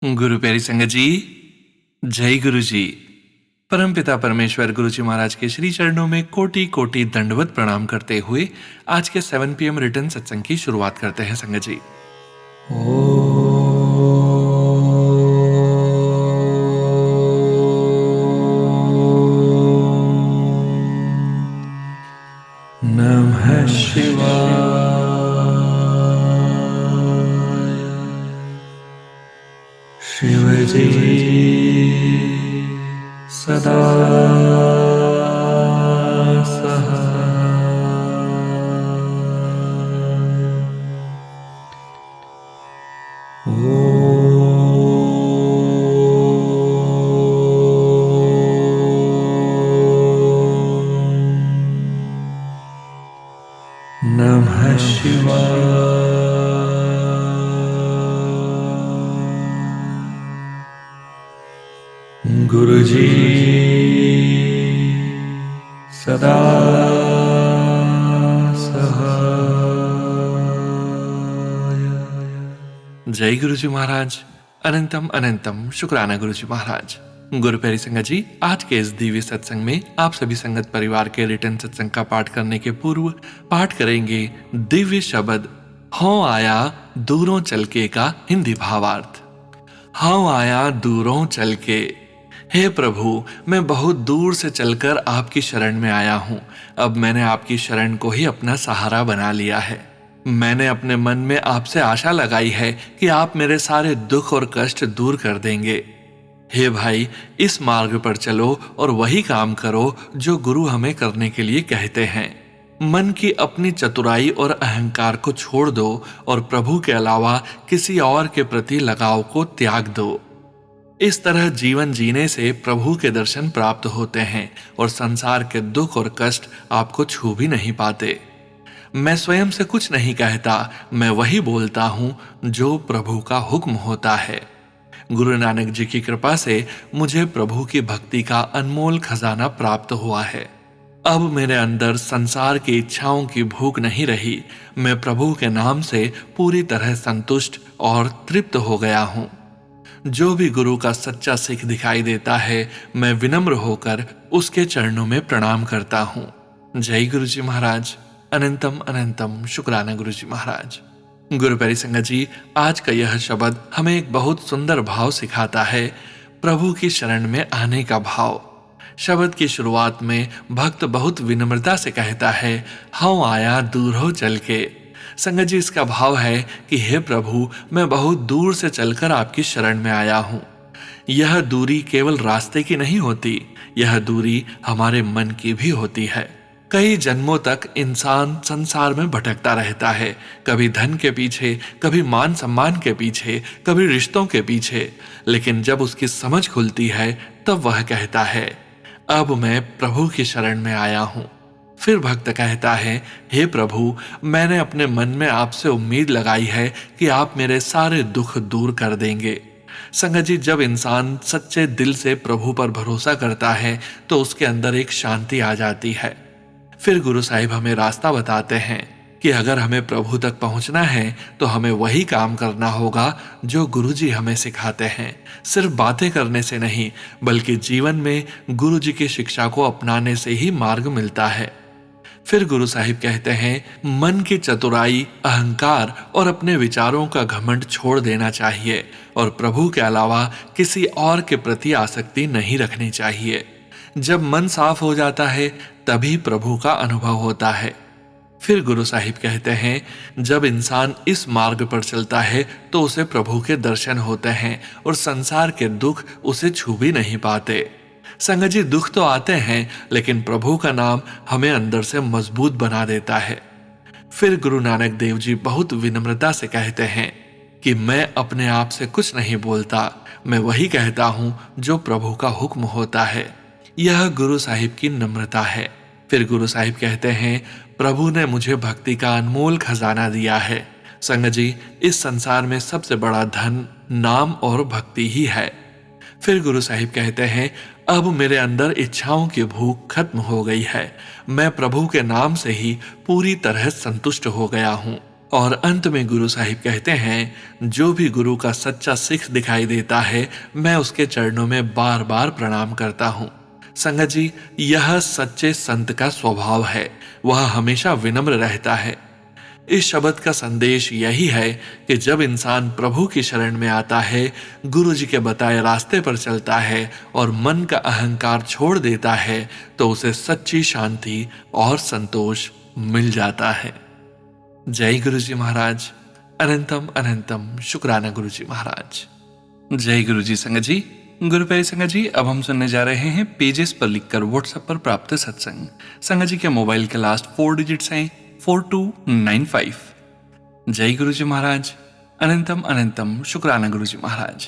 गुरु प्यारी संगत जी, जय गुरु जी। परमपिता परमेश्वर गुरु जी महाराज के श्री चरणों में कोटि कोटि दंडवत प्रणाम करते हुए आज के 7 PM रिटर्न सत्संग की शुरुआत करते हैं संगत जी। नमः शिवाय। शिव जी सदा नमः शिवाय। गुरु जी सदा सहाय। जय गुरु जी महाराज। अनंतम अनंतम शुक्राना गुरु जी महाराज। गुरु प्यारी संगत जी, आज के इस दिव्य सत्संग में आप सभी संगत परिवार के रिटर्न सत्संग का पाठ करने के पूर्व पाठ करेंगे दिव्य शब्द हूं आया दूरों चल के का हिंदी भावार्थ। हूं आया दूरों चल के। हे प्रभु, मैं बहुत दूर से चलकर आपकी शरण में आया हूं। अब मैंने आपकी शरण को ही अपना सहारा बना लिया है। मैंने अपने मन में आपसे आशा लगाई है कि आप मेरे सारे दुख और कष्ट दूर कर देंगे। हे भाई, इस मार्ग पर चलो और वही काम करो जो गुरु हमें करने के लिए कहते हैं। मन की अपनी चतुराई और अहंकार को छोड़ दो और प्रभु के अलावा किसी और के प्रति लगाव को त्याग दो। इस तरह जीवन जीने से प्रभु के दर्शन प्राप्त होते हैं और संसार के दुख और कष्ट आपको छू भी नहीं पाते। मैं स्वयं से कुछ नहीं कहता, मैं वही बोलता हूं जो प्रभु का हुक्म होता है। गुरु नानक जी की कृपा से मुझे प्रभु की भक्ति का अनमोल खजाना प्राप्त हुआ है। अब मेरे अंदर संसार की इच्छाओं की भूख नहीं रही। मैं प्रभु के नाम से पूरी तरह संतुष्ट और तृप्त हो गया हूँ। जो भी गुरु का सच्चा सिख दिखाई देता है, मैं विनम्र होकर उसके चरणों में प्रणाम करता हूँ। जय गुरु जी महाराज। अनंतम अनंतम शुक्राना गुरु जी महाराज। गुरु प्यारी संगत जी, आज का यह शब्द हमें एक बहुत सुंदर भाव सिखाता है, प्रभु की शरण में आने का भाव। शब्द की शुरुआत में भक्त बहुत विनम्रता से कहता है, हूं आया दूरों चल के। संगत जी, इसका भाव है कि हे प्रभु, मैं बहुत दूर से चलकर आपकी शरण में आया हूं। यह दूरी केवल रास्ते की नहीं होती, यह दूरी हमारे मन की भी होती है। कई जन्मों तक इंसान संसार में भटकता रहता है, कभी धन के पीछे, कभी मान सम्मान के पीछे, कभी रिश्तों के पीछे। लेकिन जब उसकी समझ खुलती है तब वह कहता है, अब मैं प्रभु की शरण में आया हूं। फिर भक्त कहता है, हे प्रभु, मैंने अपने मन में आपसे उम्मीद लगाई है कि आप मेरे सारे दुख दूर कर देंगे। संगत जी, जब इंसान सच्चे दिल से प्रभु पर भरोसा करता है तो उसके अंदर एक शांति आ जाती है। फिर गुरु साहिब हमें रास्ता बताते हैं कि अगर हमें प्रभु तक पहुंचना है तो हमें वही काम करना होगा जो गुरु जी हमें सिखाते हैं। सिर्फ बातें करने से नहीं, बल्कि जीवन में गुरु जी की शिक्षा को अपनाने से ही मार्ग मिलता है। फिर गुरु साहिब कहते हैं, मन की चतुराई, अहंकार और अपने विचारों का घमंड छोड़ देना चाहिए और प्रभु के अलावा किसी और के प्रति आसक्ति नहीं रखनी चाहिए। जब मन साफ हो जाता है तभी प्रभु का अनुभव होता है। फिर गुरु साहिब कहते हैं, जब इंसान इस मार्ग पर चलता है तो उसे प्रभु के दर्शन होते हैं और संसार के दुख उसे छू भी नहीं पाते। संगत जी, दुख तो आते हैं, लेकिन प्रभु का नाम हमें अंदर से मजबूत बना देता है। फिर गुरु नानक देव जी बहुत विनम्रता से कहते हैं कि मैं अपने आप से कुछ नहीं बोलता, मैं वही कहता हूं जो प्रभु का हुक्म होता है। यह गुरु साहिब की नम्रता है। फिर गुरु साहिब कहते हैं, प्रभु ने मुझे भक्ति का अनमोल खजाना दिया है। संगत जी, इस संसार में सबसे बड़ा धन नाम और भक्ति ही है। फिर गुरु साहिब कहते हैं, अब मेरे अंदर इच्छाओं की भूख खत्म हो गई है। मैं प्रभु के नाम से ही पूरी तरह संतुष्ट हो गया हूँ और अंत में गुरु साहिब कहते हैं, जो भी गुरु का सच्चा सिख दिखाई देता है, मैं उसके चरणों में बार बार प्रणाम करता हूँ। संगत जी, यह सच्चे संत का स्वभाव है, वह हमेशा विनम्र रहता है। इस शब्द का संदेश यही है कि जब इंसान प्रभु की शरण में आता है, गुरु जी के बताए रास्ते पर चलता है और मन का अहंकार छोड़ देता है, तो उसे सच्ची शांति और संतोष मिल जाता है। जय गुरु जी महाराज। अनंतम अनंतम शुक्राना गुरु जी महाराज। जय गुरु जी। संगत जी, गुरु प्यारी संगत जी, अब हम सुनने जा रहे हैं पेजेस पर लिखकर व्हाट्सएप पर प्राप्त सत्संग। संगत जी के मोबाइल के लास्ट 4 डिजिट्स हैं 4295। जय गुरु जी महाराज। अनंतम अनंतम शुक्राना गुरु जी महाराज।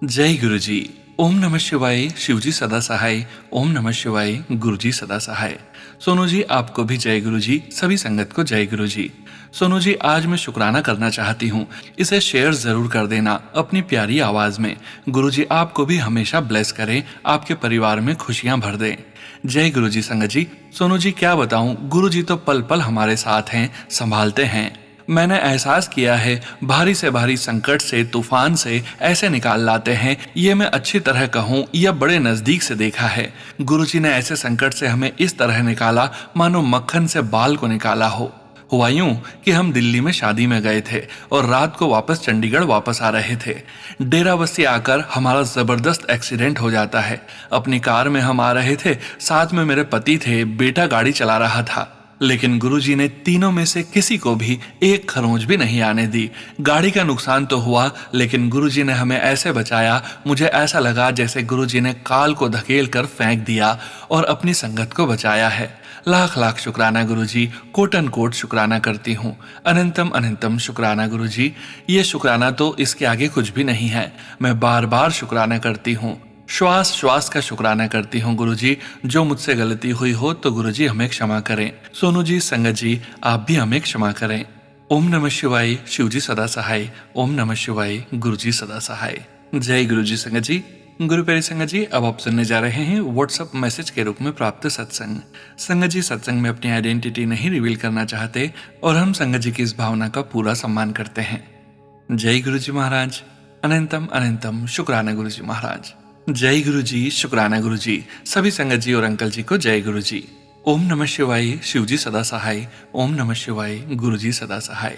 जय गुरु जी। ओम नमः शिवाय। शिव जी सदा सहाय। ओम नमः शिवाय। गुरु जी सदा सहाय। सोनू जी, आपको भी जय गुरु जी। सभी संगत को जय गुरु जी। सोनू जी, आज मैं शुक्राना करना चाहती हूँ, इसे शेयर जरूर कर देना अपनी प्यारी आवाज में। गुरु जी आपको भी हमेशा ब्लेस करें, आपके परिवार में खुशियां भर दें। जय गुरु जी। संगत जी, सोनू जी क्या बताऊं, गुरु जी तो पल पल हमारे साथ हैं, संभालते हैं। मैंने एहसास किया है, भारी से भारी संकट से, तूफान से ऐसे निकाल लाते हैं, ये मैं अच्छी तरह कहूँ या बड़े नजदीक से देखा है। गुरुजी ने ऐसे संकट से हमें इस तरह निकाला मानो मक्खन से बाल को निकाला हो। हुआ यूं कि हम दिल्ली में शादी में गए थे और रात को वापस चंडीगढ़ वापस आ रहे थे। डेराबस्सी आकर हमारा जबरदस्त एक्सीडेंट हो जाता है। अपनी कार में हम आ रहे थे, साथ में मेरे पति थे, बेटा गाड़ी चला रहा था। लेकिन गुरुजी ने तीनों में से किसी को भी एक खरोंच भी नहीं आने दी। गाड़ी का नुकसान तो हुआ, लेकिन गुरुजी ने हमें ऐसे बचाया, मुझे ऐसा लगा जैसे गुरुजी ने काल को धकेल कर फेंक दिया और अपनी संगत को बचाया है। लाख लाख शुक्राना गुरुजी, कोटन कोट शुक्राना करती हूँ। अनंतम अनंतम शुक्राना गुरुजी। ये शुक्राना तो इसके आगे कुछ भी नहीं है। मैं बार बार शुक्राना करती हूँ, श्वास श्वास का शुक्राना करती हूँ गुरुजी। जो मुझसे गलती हुई हो तो गुरुजी हमें क्षमा करें। सोनू जी, संगत जी, आप भी हमें क्षमा करें। ओम नमः शिवाय। शिव जी सदा सहाय। ओम नमः शिवाय। गुरु जी सदा सहाय। जय गुरु जी। संगत जी, गुरु प्यारी संगत जी, अब आप सुनने जा रहे हैं व्हाट्सएप मैसेज के रूप में प्राप्त सत्संग। संगत जी सत्संग में अपनी आइडेंटिटी नहीं रिवील करना चाहते और हम संगत जी की इस भावना का पूरा सम्मान करते हैं। जय गुरु जी महाराज। अनंतम अनंतम शुक्राना गुरु जी महाराज। जय गुरु जी। शुक्राना गुरु जी। सभी संगत जी और अंकल जी को जय गुरु जी। ओम नमः शिवाय। शिव जी सदा सहाय। ओम नमः शिवाय। गुरु जी सदा सहाय।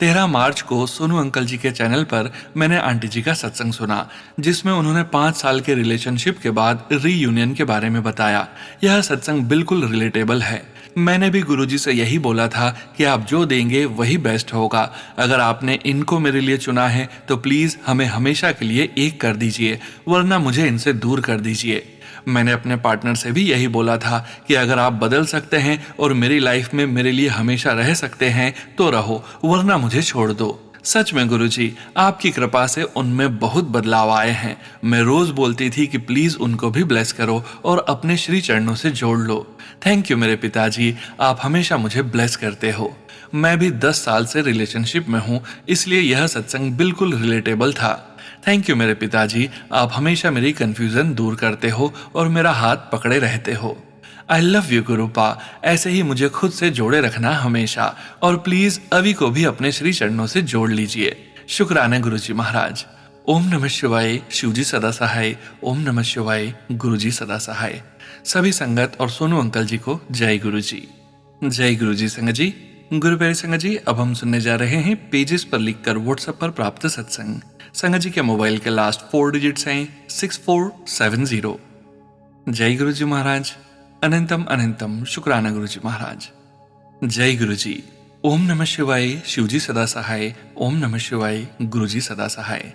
13 मार्च को सोनू अंकल जी के चैनल पर मैंने आंटी जी का सत्संग सुना, जिसमें उन्होंने 5 साल के रिलेशनशिप के बाद रीयूनियन के बारे में बताया। यह सत्संग बिल्कुल रिलेटेबल है। मैंने भी गुरुजी से यही बोला था कि आप जो देंगे वही बेस्ट होगा। अगर आपने इनको मेरे लिए चुना है तो प्लीज हमें हमेशा के लिए एक कर दीजिए, वरना मुझे इनसे दूर कर दीजिए। मैंने अपने पार्टनर से भी यही बोला था कि अगर आप बदल सकते हैं और मेरी लाइफ में मेरे लिए हमेशा रह सकते हैं तो रहो, वरना मुझे छोड़ दो। सच में गुरुजी, आपकी कृपा से उनमें बहुत बदलाव आए हैं। मैं रोज बोलती थी कि प्लीज उनको भी ब्लेस करो और अपने श्री चरणों से जोड़ लो। थैंक यू मेरे पिताजी, आप हमेशा मुझे ब्लेस करते हो। मैं भी 10 साल से रिलेशनशिप में हूँ, इसलिए यह सत्संग बिल्कुल रिलेटेबल था। थैंक यू मेरे पिताजी, आप हमेशा मेरी कंफ्यूजन दूर करते हो और मेरा हाथ पकड़े रहते हो। आई लव यू गुरुपा, ऐसे ही मुझे खुद से जोड़े रखना हमेशा, और प्लीज अभी को भी अपने श्री चरणों से जोड़ लीजिए। शुक्राना गुरुजी महाराज। ओम नमः शिवाय। शिव जी सदा सहाय। ओम नमः शिवाय। गुरु जी सदा सहाय। सभी संगत और सोनू अंकल जी को जय गुरु जी। जय गुरु जी। संगत जी, गुरु प्यारी संगत जी, अब हम सुनने जा रहे हैं पेजेस पर लिखकर व्हाट्सएप पर प्राप्त सत्संग। संगत जी के मोबाइल के लास्ट 4 डिजिट्स हैं 6470। जय गुरु जी महाराज। अनंतम अनंतम शुक्राना गुरु जी महाराज। जय गुरु जी। ओम नमः शिवाय। शिव जी सदा सहाय। ओम नमः शिवाय। गुरु जी सदा सहाय।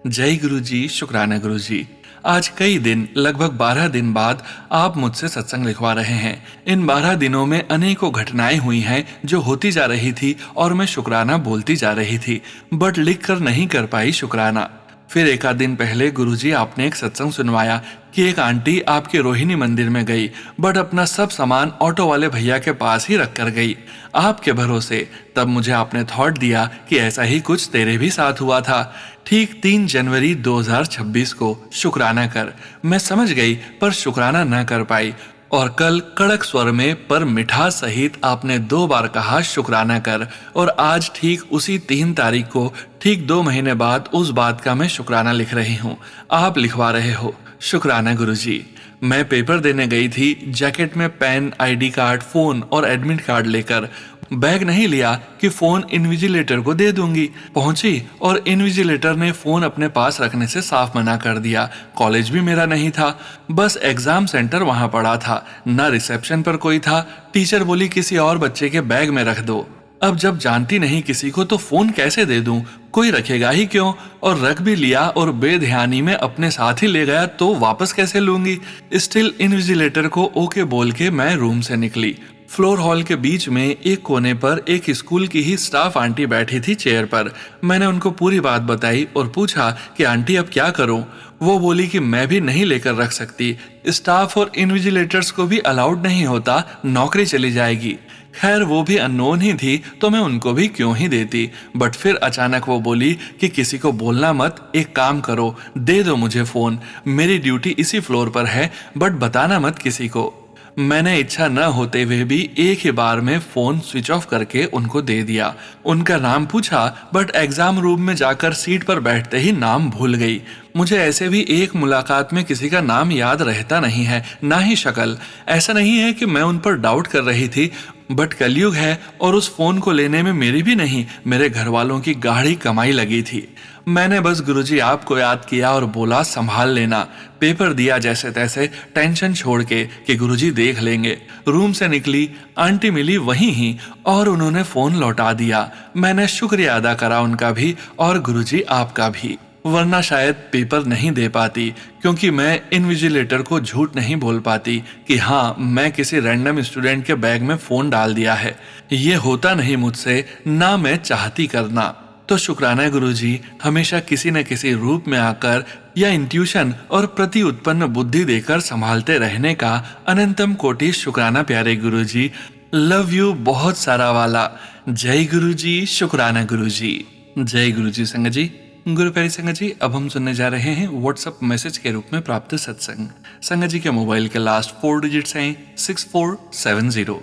जय गुरु जी। शुक्राना गुरु जी। आज कई दिन, लगभग 12 दिन बाद आप मुझसे सत्संग लिखवा रहे हैं। इन 12 दिनों में अनेकों घटनाएं हुई हैं जो होती जा रही थी और मैं शुक्राना बोलती जा रही थी, बट लिख कर नहीं कर पाई शुक्राना। फिर एक आध दिन पहले गुरुजी आपने एक सत्संग सुनवाया कि एक आंटी आपके रोहिणी मंदिर में गई, बट अपना सब सामान ऑटो वाले भैया के पास ही रख कर गई आपके भरोसे। तब मुझे आपने थॉट दिया कि ऐसा ही कुछ तेरे भी साथ हुआ था। ठीक 3 जनवरी 2026 को शुक्राना कर। मैं समझ गई पर शुक्राना ना कर पाई और कल कड़क स्वर में पर मिठास सहित आपने 2 बार कहा शुक्राना कर, और आज ठीक उसी 3 तारीख को ठीक 2 महीने बाद उस बात का मैं शुक्राना लिख रही हूँ। आप लिखवा रहे हो, शुक्राना गुरुजी। मैं पेपर देने गई थी, जैकेट में पेन, आईडी कार्ड, फोन और एडमिट कार्ड लेकर। बैग नहीं लिया कि फोन इन्विजिलेटर को दे दूंगी। पहुंची और इन्विजिलेटर ने फोन अपने पास रखने से साफ मना कर दिया। कॉलेज भी मेरा नहीं था, बस एग्जाम सेंटर वहां पड़ा था। ना रिसेप्शन पर कोई था। टीचर बोली किसी और बच्चे के बैग में रख दो। अब जब जानती नहीं किसी को तो फोन कैसे दे दूं? कोई रखेगा ही क्यों? और रख भी लिया और बेध्यानी में अपने साथ ही ले गया तो वापस कैसे लूंगी? स्टिल इन्विजिलेटर को ओके बोल के मैं रूम से निकली। फ्लोर हॉल के बीच में एक कोने पर एक स्कूल की ही स्टाफ आंटी बैठी थी चेयर पर। मैंने उनको पूरी बात बताई और पूछा कि आंटी अब क्या करूं? वो बोली कि मैं भी नहीं लेकर रख सकती, स्टाफ और इन्विजिलेटर्स को भी अलाउड नहीं होता, नौकरी चली जाएगी। खैर वो भी अननोन ही थी तो मैं उनको भी क्यों ही देती। बट फिर अचानक वो बोली कि किसी को बोलना मत, एक काम करो, दे दो मुझे फोन, मेरी ड्यूटी इसी फ्लोर पर है, बट बताना मत किसी को। मैंने इच्छा न होते हुए भी एक ही बार में फोन स्विच ऑफ करके उनको दे दिया। उनका नाम पूछा बट एग्जाम रूम में जाकर सीट पर बैठते ही नाम भूल गई। मुझे ऐसे भी एक मुलाकात में किसी का नाम याद रहता नहीं है, ना ही शक्ल। ऐसा नहीं है कि मैं उन पर डाउट कर रही थी, बट कलयुग है और उस फोन को लेने में मेरी भी नहीं, मेरे घर वालों की गाढ़ी कमाई लगी थी। मैंने बस गुरुजी आपको याद किया और बोला संभाल लेना। पेपर दिया जैसे तैसे, टेंशन छोड़ के कि गुरुजी देख लेंगे। रूम से निकली, आंटी मिली वहीं ही और उन्होंने फोन लौटा दिया। मैंने शुक्रिया अदा करा उनका भी और गुरुजी आपका भी, वरना शायद पेपर नहीं दे पाती, क्योंकि मैं इन्विजिलेटर को झूठ नहीं बोल पाती कि हाँ मैं किसी रैंडम स्टूडेंट के बैग में फोन डाल दिया है। ये होता नहीं मुझसे, ना मैं चाहती करना। तो शुक्राना गुरुजी, हमेशा किसी न किसी रूप में आकर या इंट्यूशन और प्रति उत्पन्न बुद्धि देकर संभालते रहने का अनंतम कोटि शुक्राना प्यारे गुरुजी। लव यू बहुत सारा वाला। जय गुरुजी, शुक्राना गुरुजी। जय गुरुजी संगत जी। गुरु प्यारी संगत जी, अब हम सुनने जा रहे हैं व्हाट्सएप मैसेज के रूप में प्राप्त सत्संग। संगत जी के मोबाइल के लास्ट 4 डिजिट्स हैं 6470।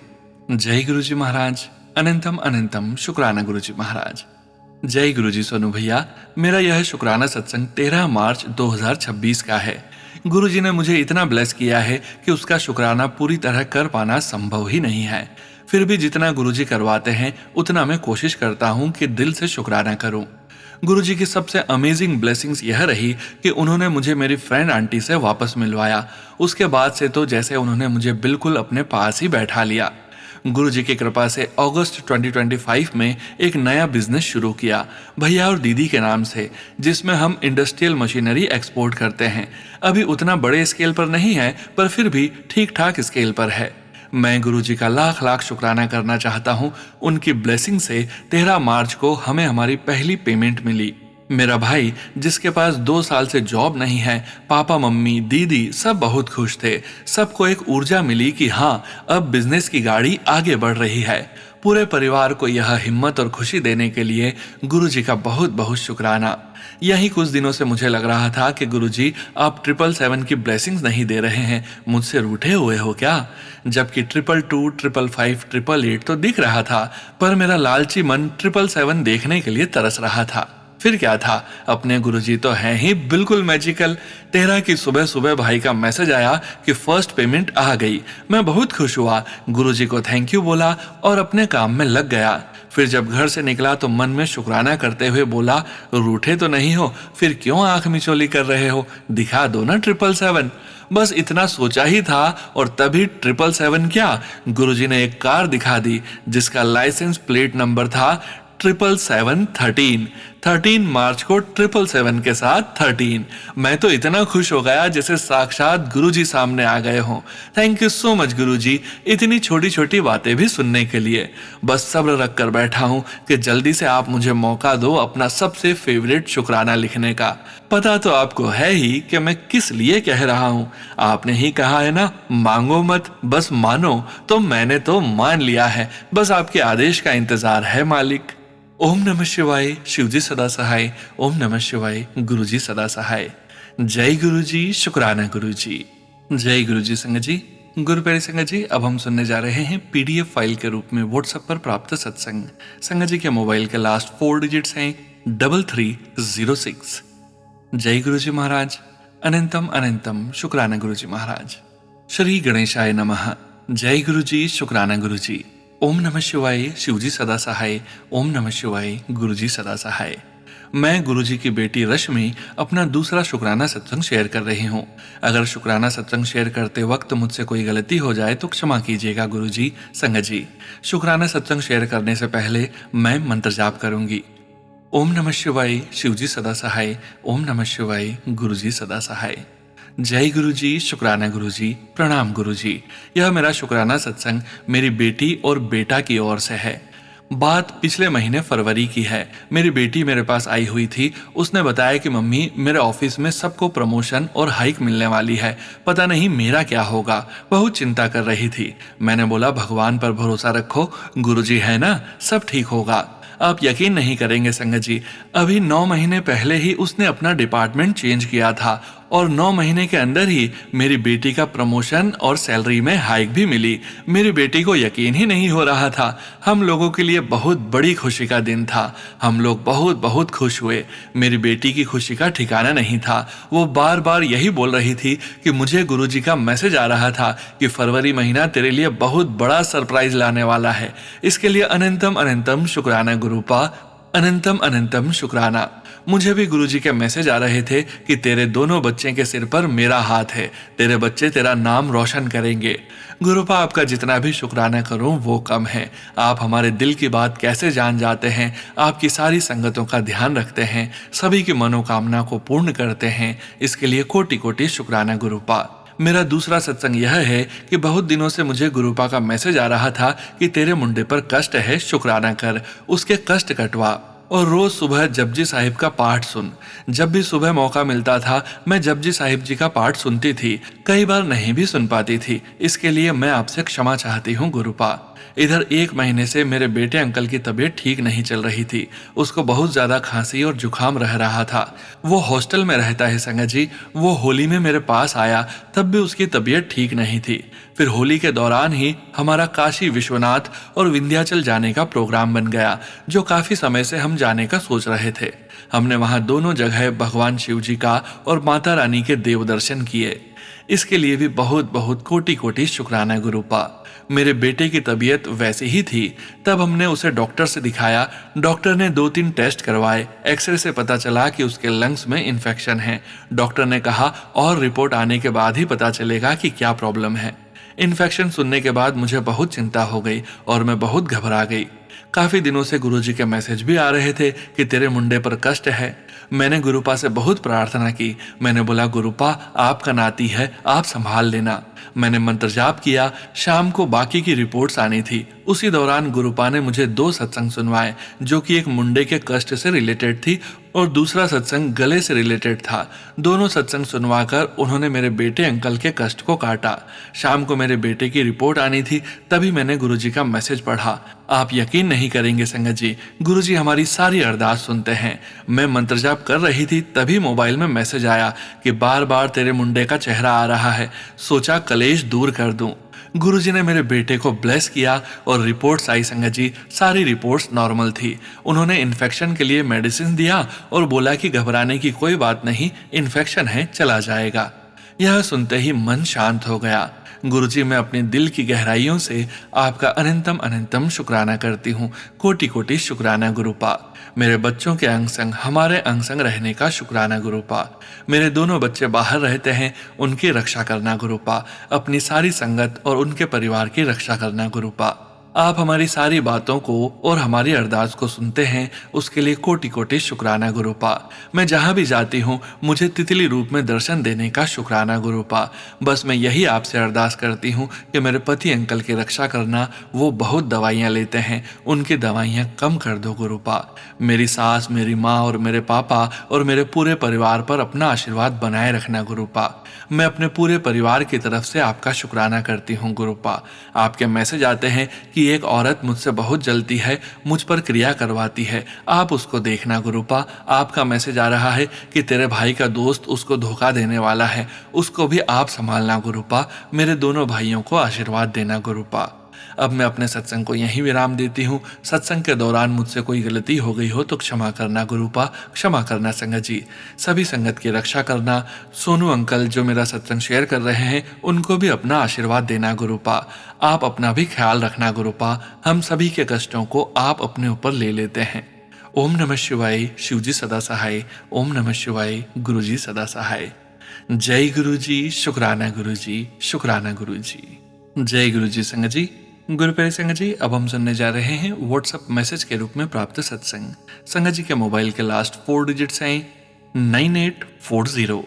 जय गुरुजी महाराज, अनंतम अनंतम शुक्राना गुरुजी महाराज। जय गुरुजी सोनू भैया, मेरा यह शुक्राना सत्संग 13 मार्च 2026 का है। गुरुजी ने मुझे इतना ब्लेस किया है कि उसका शुक्राना पूरी तरह कर पाना संभव ही नहीं है। फिर भी जितना गुरुजी करवाते हैं उतना मैं कोशिश करता हूँ कि दिल से शुक्राना करूँ। गुरुजी की सबसे अमेजिंग ब्लेसिंग्स यह रही कि उन्होंने मुझे मेरी फ्रेंड आंटी से वापस मिलवाया। उसके बाद से तो जैसे उन्होंने मुझे बिल्कुल अपने पास ही बैठा लिया। गुरुजी की कृपा से अगस्त 2025 में एक नया बिजनेस शुरू किया भैया और दीदी के नाम से, जिसमें हम इंडस्ट्रियल मशीनरी एक्सपोर्ट करते हैं। अभी उतना बड़े स्केल पर नहीं है, पर फिर भी ठीक ठाक स्केल पर है। मैं गुरुजी का लाख लाख शुक्राना करना चाहता हूँ। उनकी ब्लेसिंग से 13 मार्च को हमें हमारी पहली पेमेंट मिली। मेरा भाई जिसके पास 2 साल से जॉब नहीं है, पापा मम्मी दीदी सब बहुत खुश थे। सबको एक ऊर्जा मिली कि हाँ अब बिजनेस की गाड़ी आगे बढ़ रही है। पूरे परिवार को यह हिम्मत और खुशी देने के लिए गुरुजी का बहुत बहुत शुक्राना। यही कुछ दिनों से मुझे लग रहा था कि गुरुजी आप 777 की ब्लेसिंग्स नहीं दे रहे हैं, मुझसे रूठे हुए हो क्या? जबकि 222, 555, 888 तो दिख रहा था, पर मेरा लालची मन 777 देखने के लिए तरस रहा था। फिर क्या था, अपने गुरुजी तो हैं ही बिल्कुल मैजिकल। 13 की सुबह सुबह भाई का मैसेज आया कि फर्स्ट पेमेंट आ गई। मैं बहुत खुश हुआ, गुरुजी को थैंक यू बोला और अपने काम में लग गया। फिर जब घर से निकला तो मन में शुक्राना करते हुए बोला, रूठे तो नहीं हो, फिर क्यों आंख मिचौली कर रहे हो, दिखा दो ना 777। बस इतना सोचा ही था और तभी 777 क्या, गुरुजी ने एक कार दिखा दी जिसका लाइसेंस प्लेट नंबर था 77713। 13 मार्च को 777 के साथ 13। मैं तो इतना खुश हो गया जैसे साक्षात गुरुजी सामने आ गए हों। थैंक यू सो मच गुरुजी, इतनी छोटी छोटी बातें भी सुनने के लिए। बस सब्र रख कर बैठा हूँ कि जल्दी से आप मुझे मौका दो अपना सबसे फेवरेट शुक्राना लिखने का। पता तो आपको है ही कि मैं किस लिए कह रहा हूँ। आपने ही कहा है ना, मांगो मत बस मानो, तो मैंने तो मान लिया है। बस आपके आदेश का इंतजार है मालिक। ओम नमः शिवाय, शिवजी सदा सहाय। ओम नमः शिवाय, गुरुजी सदा सहाय। जय गुरुजी, शुक्राना गुरुजी। जय गुरुजी संगत जी। गुरुप्यारी संगत जी, अब हम सुनने जा रहे हैं पीडीएफ फाइल के रूप में व्हाट्सएप पर प्राप्त सत्संग। संगत जी के मोबाइल के लास्ट 4 डिजिट्स हैं 3306। जय गुरु जी महाराज। अनंतम अनंतम शुक्राना गुरु जी महाराज। श्री गणेशाय नमः। जय गुरु जी, शुक्राना गुरु जी। ओम नमः शिवाय। शिवजी सदा सहाय। ओम नमः शिवाय। गुरु जी सदा सहाय। मैं गुरुजी की बेटी रश्मि अपना दूसरा शुक्राना सत्संग शेयर कर रही हूँ। अगर शुक्राना सत्संग शेयर करते वक्त मुझसे कोई गलती हो जाए तो क्षमा कीजिएगा गुरुजी। संगत जी, शुक्राना सत्संग शेयर करने से पहले मैं मंत्र जाप करूंगी। ओम नमः शिवाय। शिवजी सदा सहाय। ओम नमः शिवाय। गुरुजी सदा सहाय। जय गुरुजी, शुक्राना गुरुजी, प्रणाम गुरुजी। यह मेरा शुक्राना सत्संग मेरी बेटी और बेटा की ओर से है। बात पिछले महीने फरवरी की है। मेरी बेटी मेरे पास आई हुई थी। उसने बताया कि मम्मी, मेरे ऑफिस में सबको प्रमोशन और हाइक मिलने वाली है, पता नहीं मेरा क्या होगा। बहुत चिंता कर रही थी। मैंने बोला भगवान पर भरोसा रखो, गुरुजी है ना, सब ठीक होगा। आप यकीन नहीं करेंगे संगत जी, अभी 9 महीने पहले ही उसने अपना डिपार्टमेंट चेंज किया था और 9 महीने के अंदर ही मेरी बेटी का प्रमोशन और सैलरी में हाइक भी मिली। मेरी बेटी को यकीन ही नहीं हो रहा था। हम लोगों के लिए बहुत बड़ी खुशी का दिन था। हम लोग बहुत बहुत खुश हुए। मेरी बेटी की खुशी का ठिकाना नहीं था। वो बार बार यही बोल रही थी कि मुझे गुरुजी का मैसेज आ रहा था कि फरवरी महीना तेरे लिए बहुत बड़ा सरप्राइज लाने वाला है। इसके लिए अनंतम अनंतम शुक्राना गुरुपा, अनंतम अनंतम शुक्राना। मुझे भी गुरुजी के मैसेज आ रहे थे कि तेरे दोनों बच्चे के सिर पर मेरा हाथ है, तेरे बच्चे तेरा नाम रोशन करेंगे। गुरुपा, आपका जितना भी शुक्राना करूं वो कम है। आप हमारे दिल की बात कैसे जान जाते हैं। आपकी सारी संगतों का ध्यान रखते हैं, सभी की मनोकामना को पूर्ण करते हैं। इसके लिए कोटि कोटि शुक्राना गुरुपा। मेरा दूसरा सत्संग यह है कि बहुत दिनों से मुझे गुरुपा का मैसेज आ रहा था कि तेरे मुंडे पर कष्ट है, शुक्राना कर, उसके कष्ट कटवा और रोज सुबह जपजी साहिब का पाठ सुन। जब भी सुबह मौका मिलता था मैं जपजी साहिब जी का पाठ सुनती थी, कई बार नहीं भी सुन पाती थी। इसके लिए मैं आपसे क्षमा चाहती हूँ गुरुपा। इधर 1 महीने से मेरे बेटे अंकल की तबीयत ठीक नहीं चल रही थी। उसको बहुत ज्यादा खांसी और जुकाम रह रहा था। वो हॉस्टल में रहता है संगत जी। वो होली में मेरे पास आया, तब भी उसकी तबीयत ठीक नहीं थी। फिर होली के दौरान ही हमारा काशी विश्वनाथ और विंध्याचल जाने का प्रोग्राम बन गया, जो काफी समय से हम जाने का सोच रहे थे। हमने वहां दोनों जगह भगवान शिव जी का और माता रानी के देव दर्शन किए। इसके लिए भी बहुत बहुत कोटि कोटि शुक्राना गुरुपा। मेरे बेटे की तबीयत वैसे ही थी, तब हमने उसे डॉक्टर से दिखाया। डॉक्टर ने 2-3 टेस्ट करवाए। एक्सरे से पता चला कि उसके लंग्स में इन्फेक्शन है। डॉक्टर ने कहा और रिपोर्ट आने के बाद ही पता चलेगा कि क्या प्रॉब्लम है। इन्फेक्शन सुनने के बाद मुझे बहुत चिंता हो गई और मैं बहुत घबरा गई। काफी दिनों से गुरुजी के मैसेज भी आ रहे थे कि तेरे मुंडे पर कष्ट है। मैंने गुरुपा से बहुत प्रार्थना की। मैंने बोला गुरुपा, आपका नाती है, आप संभाल लेना। मैंने मंत्र जाप किया। शाम को बाकी की रिपोर्ट्स आनी थी। उसी दौरान गुरुपा ने मुझे 2 सत्संग सुनवाए, जो कि एक मुंडे के कष्ट से रिलेटेड थी और दूसरा सत्संग गले से रिलेटेड था। दोनों सत्संग सुनवाकर उन्होंने मेरे बेटे अंकल के कष्ट को काटा। शाम को मेरे बेटे की रिपोर्ट आनी थी, तभी मैंने गुरुजी का मैसेज पढ़ा। आप यकीन नहीं करेंगे संगत जी, गुरुजी हमारी सारी अरदास सुनते हैं। मैं मंत्र जाप कर रही थी, तभी मोबाइल में मैसेज आया कि बार बार तेरे मुंडे का चेहरा आ रहा है, सोचा कलेश दूर कर दूं। गुरुजी ने मेरे बेटे को ब्लेस किया और रिपोर्ट्स आई संगत जी। सारी रिपोर्ट्स नॉर्मल थी। उन्होंने इन्फेक्शन के लिए मेडिसिन दिया और बोला कि घबराने की कोई बात नहीं, इन्फेक्शन है, चला जाएगा। यह सुनते ही मन शांत हो गया। गुरुजी, मैं अपने दिल की गहराइयों से आपका अनंतम अनंतम शुक्राना करती हूँ। कोटि कोटि शुक्राना गुरुपा। मेरे बच्चों के अंग संग, हमारे अंग संग रहने का शुक्राना गुरुपा। मेरे दोनों बच्चे बाहर रहते हैं, उनकी रक्षा करना गुरुपा। अपनी सारी संगत और उनके परिवार की रक्षा करना गुरुपा। आप हमारी सारी बातों को और हमारी अरदास को सुनते हैं, उसके लिए कोटि कोटि शुक्राना गुरुपा। मैं जहाँ भी जाती हूँ मुझे तितली रूप में दर्शन देने का शुक्राना गुरुपा। बस मैं यही आपसे अरदास करती हूँ कि मेरे पति अंकल की रक्षा करना। वो बहुत दवाइयाँ लेते हैं, उनकी दवाइयाँ कम कर दो गुरुपा। मेरी सास, मेरी माँ और मेरे पापा और मेरे पूरे परिवार पर अपना आशीर्वाद बनाए रखना गुरुपा। मैं अपने पूरे परिवार की तरफ से आपका शुक्राना करती हूँ गुरुपा। आपके मैसेज आते हैं कि कि एक औरत मुझसे बहुत जलती है, मुझ पर क्रिया करवाती है। आप उसको देखना गुरुपा। आपका मैसेज आ रहा है कि तेरे भाई का दोस्त उसको धोखा देने वाला है, उसको भी आप संभालना गुरुपा। मेरे दोनों भाइयों को आशीर्वाद देना गुरुपा। अब मैं अपने सत्संग को यहीं विराम देती हूँ। सत्संग के दौरान मुझसे कोई गलती हो गई हो तो क्षमा करना गुरुपा, क्षमा करना संगत जी। सभी संगत की रक्षा करना। सोनू अंकल जो मेरा सत्संग शेयर कर रहे हैं उनको भी अपना आशीर्वाद देना गुरुपा। आप अपना भी ख्याल रखना गुरुपा। हम सभी के कष्टों को आप अपने ऊपर ले लेते हैं। ओम नमः शिवाय। शिवजी सदा सहाय। ओम नमः शिवाय। गुरुजी सदा सहाय। जय गुरुजी। शुक्राना गुरुजी, शुक्राना गुरुजी। जय गुरुजी संगत जी। गुरु प्यारे संगत जी, अब हम सुनने जा रहे हैं व्हाट्सएप मैसेज के रूप में प्राप्त सत्संग। संगत जी के मोबाइल के लास्ट 4 डिजिट्स हैं 9840।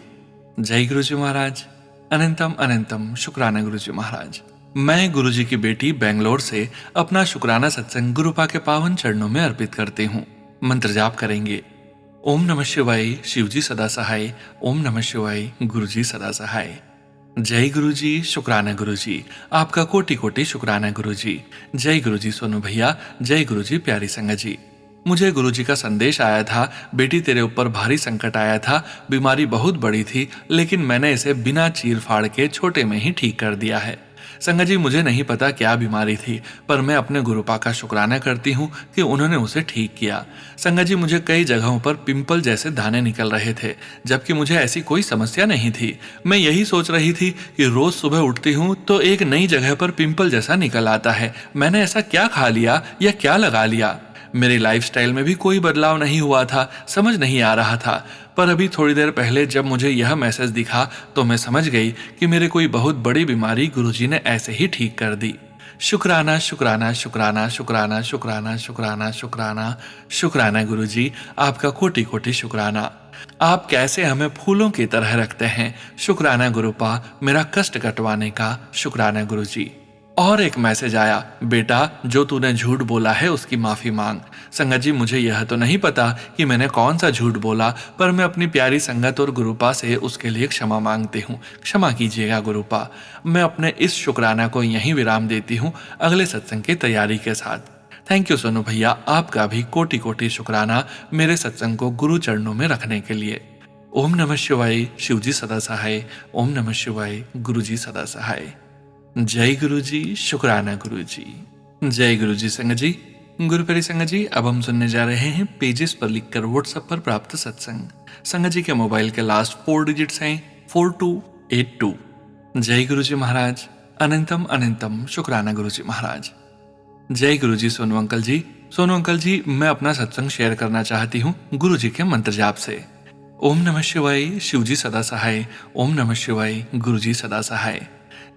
जय गुरुजी महाराज। अनंतम अनंतम शुक्राना गुरुजी महाराज। मैं गुरुजी की बेटी बेंगलोर से अपना शुक्राना सत्संग गुरुपा के पावन चरणों में अर्पित करती हूँ। मंत्र जाप करेंगे। ओम नमः शिवाय। शिवजी सदा सहाय। ओम नमः शिवाय। गुरुजी सदा सहाय। जय गुरुजी। शुक्राना गुरुजी। आपका कोटि कोटि शुक्राना गुरुजी। जय गुरुजी सोनू भैया। जय गुरुजी प्यारी संगत जी। मुझे गुरुजी का संदेश आया था, बेटी तेरे ऊपर भारी संकट आया था, बीमारी बहुत बड़ी थी, लेकिन मैंने इसे बिना चीर फाड़ के छोटे में ही ठीक कर दिया है। संगत जी, मुझे नहीं पता क्या बीमारी थी, पर मैं अपने गुरुपा का शुक्राना करती हूँ कि उन्होंने उसे ठीक किया। संगत जी, मुझे कई जगहों पर पिंपल जैसे दाने निकल रहे थे, जबकि मुझे ऐसी कोई समस्या नहीं थी। मैं यही सोच रही थी कि रोज सुबह उठती हूँ तो एक नई जगह पर पिंपल जैसा निकल आता है। मैंने ऐसा क्या खा लिया या क्या लगा लिया? मेरी लाइफस्टाइल में भी कोई बदलाव नहीं हुआ था, समझ नहीं आ रहा था। पर अभी थोड़ी देर पहले जब मुझे यह मैसेज दिखा तो मैं समझ गई कि मेरे कोई बहुत बड़ी बीमारी गुरुजी ने ऐसे ही ठीक कर दी। शुक्राना शुक्राना शुक्राना शुक्राना शुक्राना शुक्राना शुक्राना शुक्राना गुरुजी, आपका कोटि कोटि शुक्राना। आप कैसे हमें फूलों की तरह रखते हैं। शुक्राना गुरुपा, मेरा कष्ट कटवाने का। शुक्राना गुरुजी। और एक मैसेज आया, बेटा जो तूने झूठ बोला है उसकी माफी मांग। संगत जी, मुझे यह तो नहीं पता कि मैंने कौन सा झूठ बोला, पर मैं अपनी प्यारी संगत और गुरुपा से उसके लिए क्षमा मांगती हूँ। क्षमा कीजिएगा गुरुपा। मैं अपने इस शुक्राना को यहीं विराम देती हूँ अगले सत्संग की तैयारी के साथ। थैंक यू सोनू भैया, आपका भी कोटि कोटि शुक्राना मेरे सत्संग को गुरु चरणों में रखने के लिए। ओम नमः शिवाय। शिवजी सदा सहाय। ओम नमः शिवाय। गुरुजी सदा सहाय। जय गुरुजी। शुक्राना गुरुजी। जय गुरुजी संगत जी। गुरु प्यारी संगत जी, अब हम सुनने जा रहे हैं पेजेस पर लिखकर व्हाट्सएप पर प्राप्त सत्संग। संगत जी के मोबाइल के लास्ट 4 डिजिट्स हैं 4282। जय गुरुजी महाराज। अनंतम अनंतम शुक्राना गुरुजी महाराज। जय गुरुजी सोनू अंकल जी। सोनू अंकल जी, मैं अपना सत्संग शेयर करना चाहती हूँ गुरुजी के मंत्र जाप से। ओम नमः शिवाय। शिवजी सदा सहाय। ओम नमः शिवाय। गुरुजी सदा सहाय।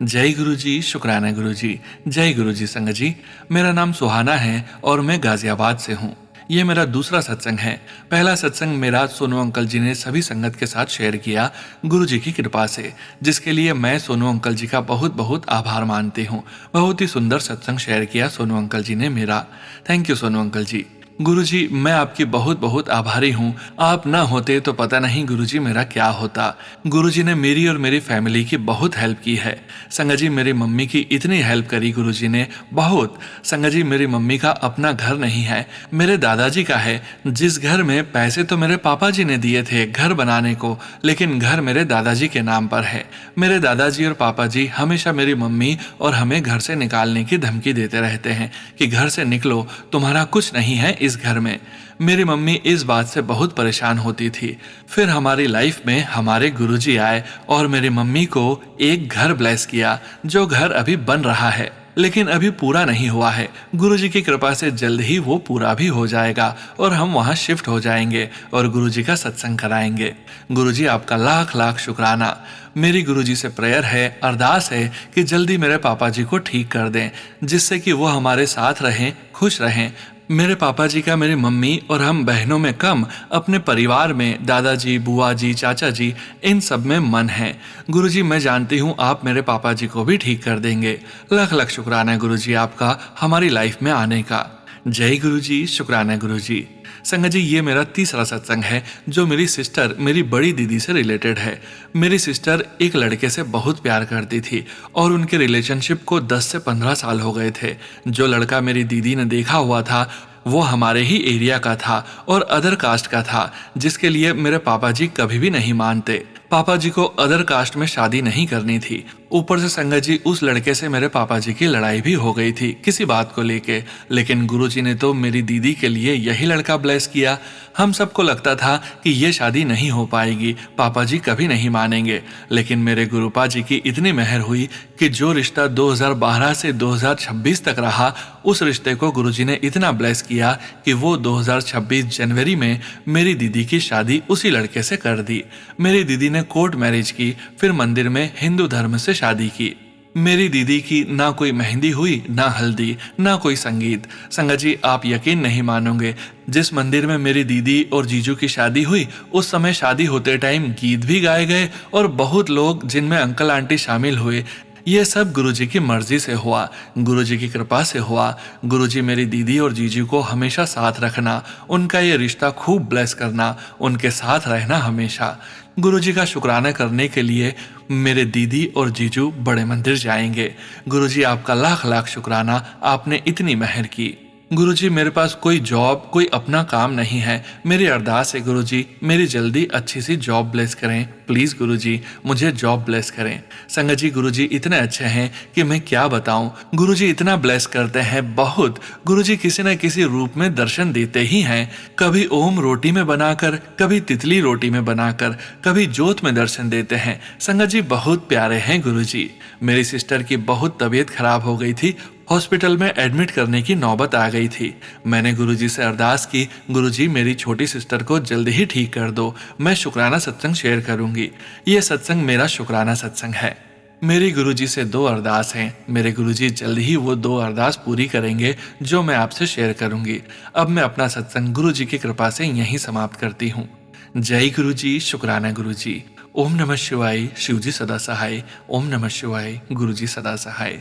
जय गुरुजी। शुक्राना गुरुजी। जय गुरुजी संगत जी, मेरा नाम सुहाना है और मैं गाजियाबाद से हूँ। ये मेरा दूसरा सत्संग है। पहला सत्संग मेरा सोनू अंकल जी ने सभी संगत के साथ शेयर किया गुरुजी की कृपा से, जिसके लिए मैं सोनू अंकल जी का बहुत बहुत आभार मानती हूँ। बहुत ही सुंदर सत्संग शेयर किया सोनू अंकल जी ने मेरा। थैंक यू सोनू अंकल जी। गुरुजी, मैं आपकी बहुत बहुत आभारी हूँ। आप ना होते तो पता नहीं गुरुजी मेरा क्या होता। गुरुजी ने मेरी और मेरी फैमिली की बहुत हेल्प की है। संगत जी, मेरी मम्मी की इतनी हेल्प करी गुरुजी ने, बहुत। संगत जी, मेरी मम्मी का अपना घर नहीं है, मेरे दादाजी का है। जिस घर में पैसे तो मेरे पापा जी ने दिए थे घर बनाने को, लेकिन घर मेरे दादाजी के नाम पर है। मेरे दादाजी और पापा जी हमेशा मेरी मम्मी और हमें घर से निकालने की धमकी देते रहते हैं कि घर से निकलो, तुम्हारा कुछ नहीं है इस घर में। मेरी मम्मी इस बात से बहुत परेशान होती थी। फिर हमारी लाइफ में हमारे गुरुजी आए और मेरी मम्मी को एक घर ब्लेस किया, जो घर अभी बन रहा है लेकिन अभी पूरा नहीं हुआ है। गुरुजी की कृपा से जल्द ही वो पूरा भी हो जाएगा और हम वहां शिफ्ट हो जाएंगे और गुरुजी का सत्संग कराएंगे। गुरुजी, आपका लाख लाख शुक्राना। मेरी गुरुजी से प्रेयर है, अरदास है कि जल्दी मेरे पापा जी को ठीक कर दें, जिससे कि वो हमारे साथ रहें, खुश रहें। मेरे पापा जी का मेरी मम्मी और हम बहनों में कम, अपने परिवार में दादाजी, बुआ जी, चाचा जी, इन सब में मन है। गुरुजी, मैं जानती हूँ आप मेरे पापा जी को भी ठीक कर देंगे। लाख लाख शुक्राना गुरुजी आपका हमारी लाइफ में आने का। जय गुरु जी, शुक्राना गुरु जी। संगत जी, ये मेरा तीसरा सत्संग है जो मेरी सिस्टर, मेरी बड़ी दीदी से रिलेटेड है। मेरी सिस्टर एक लड़के से बहुत प्यार करती थी और उनके रिलेशनशिप को 10 से 15 साल हो गए थे। जो लड़का मेरी दीदी ने देखा हुआ था वो हमारे ही एरिया का था और अदर कास्ट का था, जिसके लिए मेरे पापा जी कभी भी नहीं मानते। पापा जी को अदर कास्ट में शादी नहीं करनी थी। ऊपर से संगत जी, उस लड़के से मेरे पापा जी की लड़ाई भी हो गई थी किसी बात को लेके, लेकिन गुरुजी ने तो मेरी दीदी के लिए यही लड़का ब्लेस किया। हम सबको लगता था कि ये शादी नहीं हो पाएगी, पापा जी कभी नहीं मानेंगे, लेकिन मेरे गुरुपा जी की इतनी मेहर हुई कि जो रिश्ता 2012 से 2026 तक रहा, उस रिश्ते को गुरुजी ने इतना ब्लेस किया कि वो 2026 जनवरी में मेरी दीदी की शादी उसी लड़के से कर दी। मेरी दीदी ने कोर्ट मैरिज की, फिर मंदिर में हिंदू धर्म से शादी की। मेरी दीदी की ना कोई मेहंदी हुई, ना हल्दी, ना कोई संगीत। संगत जी, आप यकीन नहीं मानोगे, जिस मंदिर में मेरी दीदी और जीजू की शादी हुई, उस समय शादी होते टाइम गीत भी गाए गए और बहुत लोग, जिनमें अंकल आंटी शामिल हुए। ये सब गुरुजी की मर्जी से हुआ, गुरुजी की कृपा से हुआ। गुरुजी मेरी दीदी और जीजू को हमेशा साथ रखना, उनका ये रिश्ता खूब ब्लेस करना, उनके साथ रहना हमेशा। गुरुजी का शुक्राना करने के लिए मेरे दीदी और जीजू बड़े मंदिर जाएंगे। गुरुजी, आपका लाख लाख शुक्राना, आपने इतनी मेहर की। गुरुजी, मेरे पास कोई जॉब, कोई अपना काम नहीं है। मेरी अरदास है गुरुजी, मेरी जल्दी अच्छी सी जॉब ब्लेस करें। प्लीज गुरुजी, मुझे जॉब ब्लेस करें। संगत जी, गुरुजी इतने अच्छे हैं कि मैं क्या बताऊं। गुरुजी इतना ब्लेस करते हैं बहुत। गुरुजी किसी न किसी रूप में दर्शन देते ही हैं। कभी ओम रोटी में बनाकर, कभी तितली रोटी में बनाकर, कभी जोत में दर्शन देते हैं। संगत जी, बहुत प्यारे हैं गुरुजी। मेरी सिस्टर की बहुत तबीयत खराब हो गई थी, हॉस्पिटल में एडमिट करने की नौबत आ गई थी। मैंने गुरुजी से अरदास की, गुरुजी मेरी छोटी सिस्टर को जल्द ही ठीक कर दो। मैं शुक्राना सत्संग शेयर करूंगी। यह सत्संग मेरा शुक्राना सत्संग है। मेरी गुरुजी से 2 अरदास हैं। मेरे गुरुजी जल्द ही वो 2 अरदास पूरी करेंगे जो मैं आपसे शेयर करूंगी। अब मैं अपना सत्संग गुरुजी की कृपा से यहीं समाप्त करती हूँ। जय गुरुजी, शुक्राना गुरुजी। ओम नमः शिवाय, शिवजी सदा सहाय। ओम नमः शिवाय, गुरुजी सदा सहाय।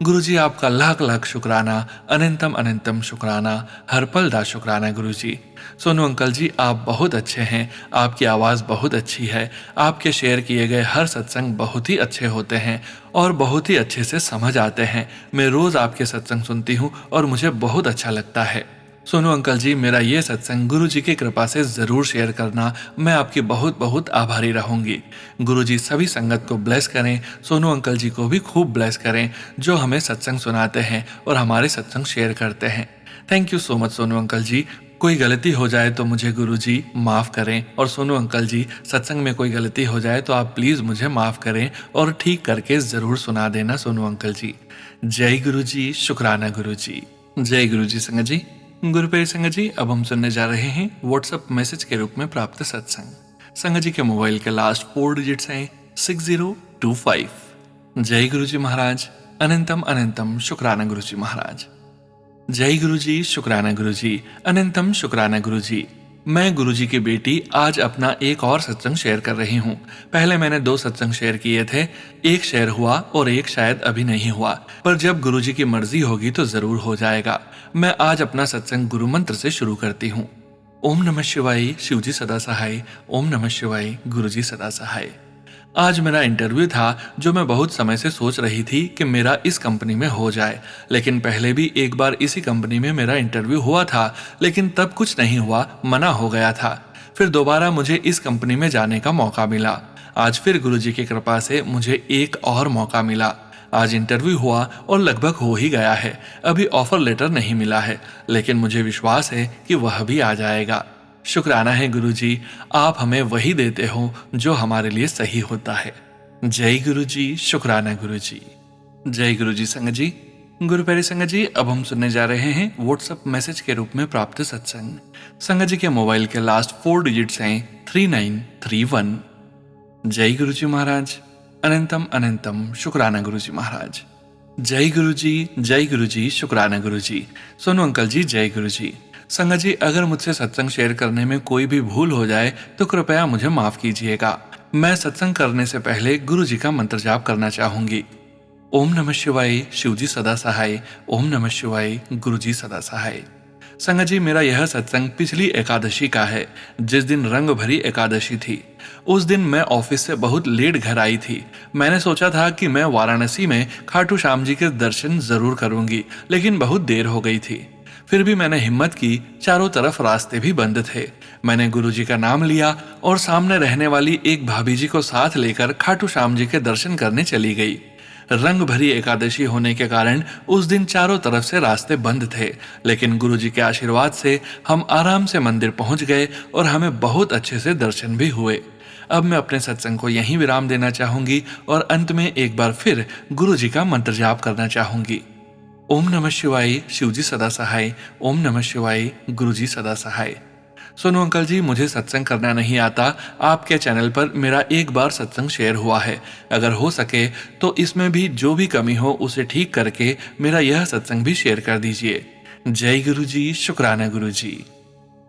गुरुजी, आपका लाख लाख शुक्राना, अनंतम अनंतम शुक्राना, हर पल दा शुक्राना गुरुजी। सोनू अंकल जी, आप बहुत अच्छे हैं, आपकी आवाज़ बहुत अच्छी है, आपके शेयर किए गए हर सत्संग बहुत ही अच्छे होते हैं और बहुत ही अच्छे से समझ आते हैं। मैं रोज़ आपके सत्संग सुनती हूँ और मुझे बहुत अच्छा लगता है। सोनू अंकल जी, मेरा ये सत्संग गुरु जी की कृपा से ज़रूर शेयर करना। मैं आपकी बहुत बहुत आभारी रहूंगी। गुरु जी सभी संगत को ब्लेस करें, सोनू अंकल जी को भी खूब ब्लेस करें जो हमें सत्संग सुनाते हैं और हमारे सत्संग शेयर करते हैं। Thank you so much Sonu uncle ji. कोई गलती हो जाए तो मुझे गुरु जी माफ़ करें, और सोनू अंकल जी, सत्संग में कोई गलती हो जाए तो आप प्लीज़ मुझे माफ़ करें और ठीक करके ज़रूर सुना देना सोनू अंकल जी। जय गुरु जी, शुक्राना गुरु जी। जय गुरु जी। संगत जी, गुरु प्यारी संगत जी, अब हम सुनने जा रहे हैं व्हाट्सएप मैसेज के रूप में प्राप्त सत्संग। संगत जी के मोबाइल के लास्ट 4 डिजिट्स हैं 6025। जय गुरु जी महाराज, अनंतम अनंतम शुक्राना गुरु जी महाराज। जय गुरु जी, शुक्राना गुरु जी, अनंतम शुक्राना गुरु जी। मैं गुरुजी की बेटी आज अपना एक और सत्संग शेयर कर रही हूँ। पहले मैंने 2 सत्संग शेयर किए थे, एक शेयर हुआ और एक शायद अभी नहीं हुआ, पर जब गुरुजी की मर्जी होगी तो जरूर हो जाएगा। मैं आज अपना सत्संग गुरु मंत्र से शुरू करती हूँ। ओम नमः शिवाय, शिवजी सदा सहाय। ओम नमः शिवाय, गुरुजी सदा सहाय। आज मेरा इंटरव्यू था जो मैं बहुत समय से सोच रही थी कि मेरा इस कंपनी में हो जाए, लेकिन पहले भी एक बार इसी कंपनी में मेरा इंटरव्यू हुआ था, लेकिन तब कुछ नहीं हुआ, मना हो गया था। फिर दोबारा मुझे इस कंपनी में जाने का मौका मिला। आज फिर गुरुजी की कृपा से मुझे एक और मौका मिला। आज इंटरव्यू हुआ और लगभग हो ही गया है। अभी ऑफर लेटर नहीं मिला है, लेकिन मुझे विश्वास है कि वह भी आ जाएगा। शुक्राना है गुरुजी, आप हमें वही देते हो जो हमारे लिए सही होता है। जय गुरुजी, शुक्राना गुरुजी। जय गुरुजी। संगत जी, गुरु प्यारे संगत जी, अब हम सुनने जा रहे हैं व्हाट्सएप मैसेज के रूप में प्राप्त सत्संग। संगत जी के मोबाइल के लास्ट 4 डिजिट्स हैं 3931। जय गुरुजी महाराज, अनंतम अनंतम शुक्राना गुरुजी महाराज। जय गुरुजी, जय गुरुजी, शुक्राना गुरुजी। सोनू अंकल जी, जय गुरुजी। संगत जी, अगर मुझसे सत्संग शेयर करने में कोई भी भूल हो जाए तो कृपया मुझे माफ कीजिएगा। मैं सत्संग करने से पहले गुरु जी का मंत्र जाप करना चाहूंगी। ओम नमः शिवाय, शिवजी सदा सहाय। ओम नमः शिवाय, गुरुजी सदा सहाय। संगत जी, मेरा यह सत्संग पिछली एकादशी का है, जिस दिन रंग भरी एकादशी थी। उस दिन मैं ऑफिस से बहुत लेट घर आई थी। मैंने सोचा था कि मैं वाराणसी में खाटू श्याम जी के दर्शन जरूर करूंगी, लेकिन बहुत देर हो गई थी। फिर भी मैंने हिम्मत की। चारों तरफ रास्ते भी बंद थे। मैंने गुरुजी का नाम लिया और सामने रहने वाली एक भाभी जी को साथ लेकर खाटू श्याम जी के दर्शन करने चली गई। रंग भरी एकादशी होने के कारण उस दिन चारों तरफ से रास्ते बंद थे, लेकिन गुरुजी के आशीर्वाद से हम आराम से मंदिर पहुंच गए और हमें बहुत अच्छे से दर्शन भी हुए। अब मैं अपने सत्संग को यहीं विराम देना चाहूंगी और अंत में एक बार फिर गुरुजी का मंत्र जाप करना चाहूंगी। ओम नमः शिवाय, शिवजी सदा सहाय। ओम नमः शिवाय, गुरुजी सदा सहाय। सुनो अंकल जी, मुझे सत्संग करना नहीं आता। आपके चैनल पर मेरा एक बार सत्संग शेयर हुआ है। अगर हो सके तो इसमें भी जो भी कमी हो उसे ठीक करके मेरा यह सत्संग भी शेयर कर दीजिए। जय गुरु जी, शुक्राना गुरु जी।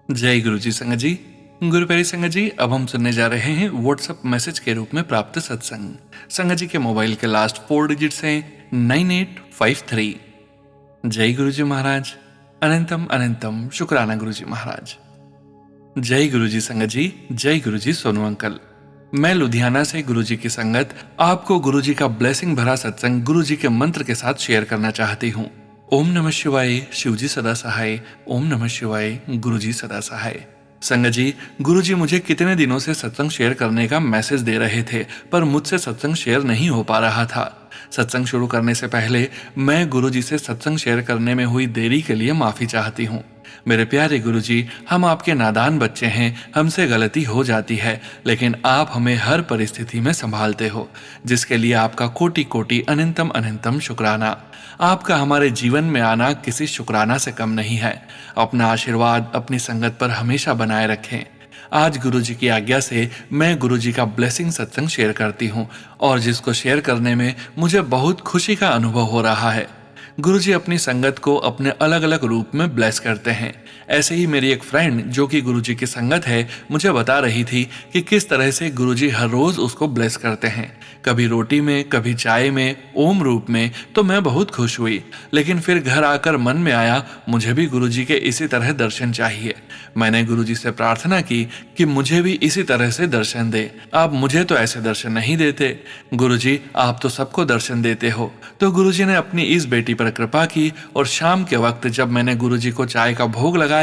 जय गुरु जी। संगत जी, गुरु प्यारी संगत जी, अब हम सुनने जा रहे हैं व्हाट्सएप मैसेज के रूप में प्राप्त सत्संग। संगत जी के मोबाइल के लास्ट 4 डिजिट्स हैं 9853। जय गुरु जी महाराज। अनंतम अनंतम शुक्राना गुरु जी महाराज। जय गुरु जी संगत जी। जय गुरु जी सोनू अंकल। मैं लुधियाना से गुरु जी की संगत आपको गुरु जी का ब्लेसिंग भरा सत्संग गुरु जी के मंत्र के साथ शेयर करना चाहती हूँ। ओम नमः शिवाय, शिवजी सदा सहाय। ओम नमः शिवाय, गुरु जी सदा सहाय। संगत जी, गुरु जी मुझे कितने दिनों से सत्संग शेयर करने का मैसेज दे रहे थे, पर मुझसे सत्संग शेयर नहीं हो पा रहा था। सत्संग शुरू करने से पहले मैं गुरु जी से सत्संग शेयर करने में हुई देरी के लिए माफी चाहती हूँ। मेरे प्यारे गुरु जी, हम आपके नादान बच्चे हैं, हमसे गलती हो जाती है, लेकिन आप हमें हर परिस्थिति में संभालते हो, जिसके लिए आपका कोटि कोटि अनंतम अनंतम शुक्राना। आपका हमारे जीवन में आना किसी शुक्राना से कम नहीं है। अपना आशीर्वाद अपनी संगत पर हमेशा बनाए रखें। आज गुरु जी की आज्ञा से मैं गुरु जी का ब्लेसिंग सत्संग शेयर करती हूँ, और जिसको शेयर करने में मुझे बहुत खुशी का अनुभव हो रहा है। गुरु जी अपनी संगत को अपने अलग अलग रूप में ब्लेस करते हैं। ऐसे ही मेरी एक फ्रेंड जो कि गुरु जी की संगत है, मुझे बता रही थी कि किस तरह से गुरु जी हर रोज उसको ब्लेस करते हैं, कभी रोटी में, कभी चाय में, ओम रूप में। तो मैं बहुत खुश हुई, लेकिन फिर घर आकर मन में आया मुझे भी गुरु जी के इसी तरह दर्शन चाहिए। मैंने गुरु जी से प्रार्थना की कि मुझे भी इसी तरह से दर्शन दे। आप मुझे तो ऐसे दर्शन नहीं देते गुरु जी, आप तो सबको दर्शन देते हो। तो गुरु जी ने अपनी इस बेटी पर कृपा की, और शाम के वक्त जब मैंने गुरु जी को चाय का भोग लगाया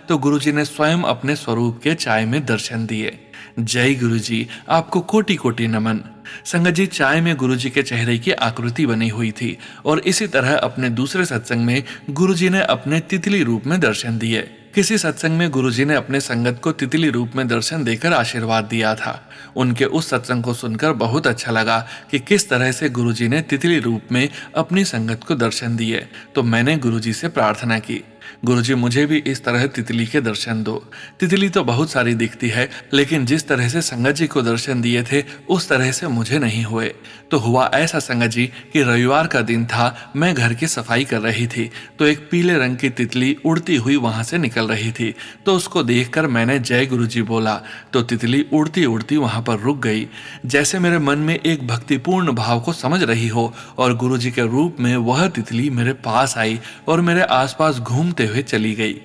तो गुरु जी ने स्वयं अपने स्वरूप के चाय में दर्शन दिए। जय गुरु जी, आपको कोटि कोटि नमन। संगत जी, चाय में गुरु जी के चेहरे की आकृति बनी हुई थी, और इसी तरह अपने दूसरे सत्संग में गुरु जी ने अपने तितली रूप में दर्शन दिए। किसी सत्संग में गुरुजी ने अपने संगत को तितली रूप में दर्शन देकर आशीर्वाद दिया था। उनके उस सत्संग को सुनकर बहुत अच्छा लगा कि किस तरह से गुरुजी ने तितली रूप में अपनी संगत को दर्शन दिए। तो मैंने गुरुजी से प्रार्थना की, गुरुजी मुझे भी इस तरह तितली के दर्शन दो। तितली तो बहुत सारी दिखती है, लेकिन जिस तरह से संगत जी को दर्शन दिए थे उस तरह से मुझे नहीं हुए। तो हुआ ऐसा संगत जी कि रविवार का दिन था, मैं घर की सफाई कर रही थी, तो एक पीले रंग की तितली उड़ती हुई वहां से निकल रही थी। तो उसको देखकर मैंने जय गुरुजी बोला, तो तितली उड़ती उड़ती वहां पर रुक गई, जैसे मेरे मन में एक भक्तिपूर्ण भाव को समझ रही हो, और गुरुजी के रूप में वह तितली मेरे पास आई और मेरे आसपास घूमते हुए चली गई।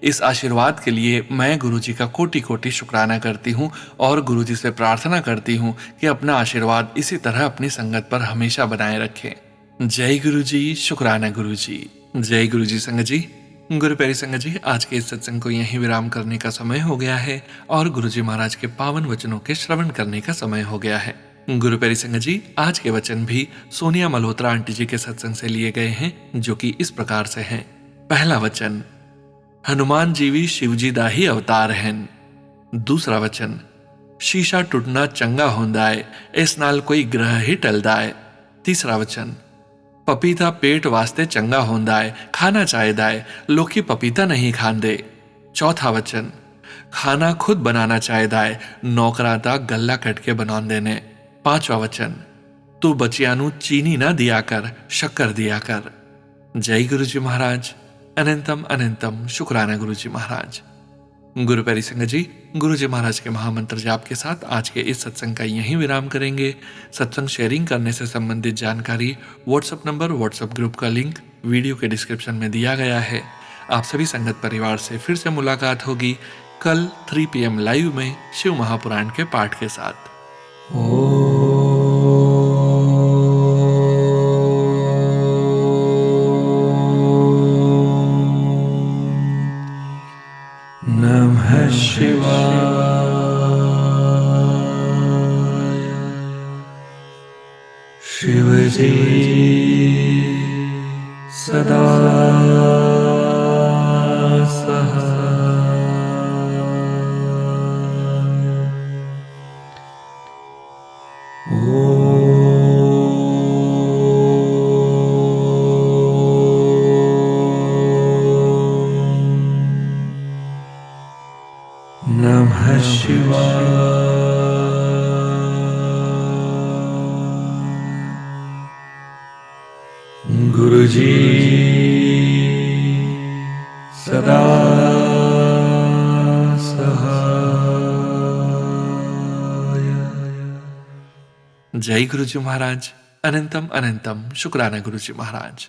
इस आशीर्वाद के लिए मैं गुरुजी का कोटि कोटि शुक्राना करती हूँ, और गुरुजी से प्रार्थना करती हूँ कि अपना आशीर्वाद इसी तरह अपनी संगत पर हमेशा बनाए रखें। जय गुरुजी, शुक्राना गुरुजी। जय गुरुजी। संगत जी, गुरु प्यारी संगत जी, आज के इस सत्संग को यहीं विराम करने का समय हो गया है, और गुरुजी महाराज के पावन वचनों के श्रवण करने का समय हो गया है। गुरु प्यारी संगत जी, आज के वचन भी सोनिया मल्होत्रा आंटी जी के सत्संग से लिए गए हैं, जो कि इस प्रकार से हैं। पहला वचन, हनुमान जी भी शिवजी दा ही अवतार हैं। दूसरा वचन, शीशा टूटना चंगा होंदा है, इस नाल कोई ग्रह ही टलदा है। तीसरा वचन, पपीता पेट वास्ते चंगा होंदा है, खाना चाहिदा है, लोकी पपीता नहीं खांदे। चौथा वचन, खाना खुद बनाना चाहिदा है, नौकरा दा गल्ला कट के बनांदे ने। पांचवा वचन, तू बच्चियां नू चीनी ना दिया कर, शक्कर दिया कर। जय गुरु जी महाराज। अनंतम अनंतम शुक्राना गुरु जी महाराज। गुरु प्यारी संगत जी, गुरु जी महाराज के महामंत्र जाप के साथ आज के इस सत्संग का यहीं विराम करेंगे। सत्संग शेयरिंग करने से संबंधित जानकारी, व्हाट्सएप नंबर, व्हाट्सएप ग्रुप का लिंक वीडियो के डिस्क्रिप्शन में दिया गया है। आप सभी संगत परिवार से फिर से मुलाकात होगी कल 3 PM लाइव में शिव महापुराण के पाठ के साथ। नमः शिवाय। शिवजी सदा नमः शिवाय। गुरुजी सदा सहाय। जय गुरुजी महाराज। अनंतम अनंतम शुक्राना गुरुजी महाराज।